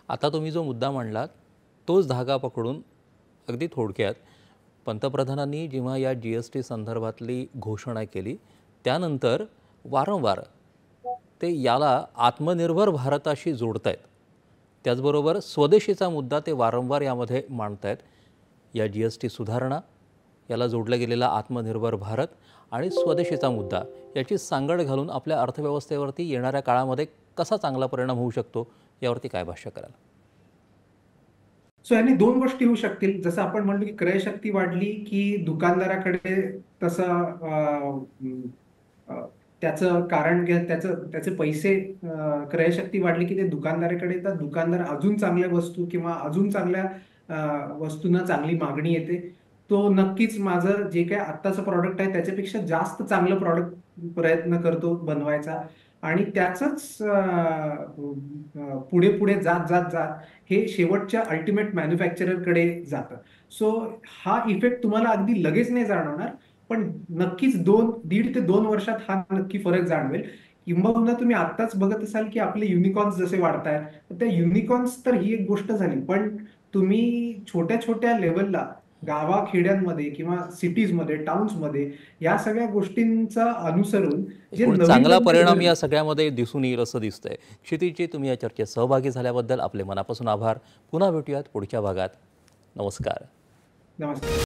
आता तुम्ही जो मुद्दा मांडलात तोच धागा पकडून अगदी थोडक्यात पंतप्रधानांनी जेव्हा या GST संदर्भातली घोषणा केली त्यानंतर वारंवार ते याला आत्मनिर्भर भारताशी जोडतायत. त्याचबरोबर स्वदेशीचा मुद्दा ते वारंवार यामध्ये मांडतायत. या GST सुधारणा, याला जोडला गेलेला आत्मनिर्भर भारत आणि स्वदेशीचा मुद्दा याची सांगड घालून आपल्या अर्थव्यवस्थेवरती येणाऱ्या काळामध्ये कसा चांगला परिणाम होऊ शकतो यावरती काय भाष्य कराल? सो यांनी दोन गोष्टी होऊ शकतील. जसं आपण म्हणलो की क्रयशक्ती वाढली की दुकानदाराकडे तसं त्याचं कारण त्याचं त्याचे पैसे क्रयशक्ती वाढली की ते दुकानदाराकडे येतात. दुकानदार अजून चांगल्या वस्तू किंवा अजून चांगल्या वस्तूंना चांगली मागणी येते. तो नक्कीच माझं जे काही आत्ताचं प्रॉडक्ट आहे त्याच्यापेक्षा जास्त चांगलं प्रॉडक्ट प्रयत्न करतो बनवायचा आणि त्याचंच पुढे पुढे जात जात जात हे शेवटच्या अल्टिमेट मॅन्युफॅक्चररकडे जातं. सो हा इफेक्ट तुम्हाला अगदी लगेच नाही जाणवणार, पण नक्कीच 1.5 ते 2 वर्षात हा नक्की फरक जाणवेल. किंबहुना तुम्ही आत्ताच बघत असाल की आपले युनिकॉर्न्स जसे वाढतायत, तर त्या युनिकॉर्न्स तर ही एक गोष्ट झाली. पण तुम्ही छोट्या छोट्या लेवलला गावाखेड्यांमध्ये किंवा सिटीजमध्ये, टाउन्समध्ये या सगळ्या गोष्टींचं अनुसरून जे एकूण नवीन चांगला नवीन परिणाम टेक्नॉलॉजी. या सगळ्यामध्ये दिसून येईल असं दिसतंय. क्षितिजी, तुम्ही या चर्चेत सहभागी झाल्याबद्दल आपले मनापासून आभार. पुन्हा भेटूयात पुढच्या भागात. नमस्कार. नमस्कार.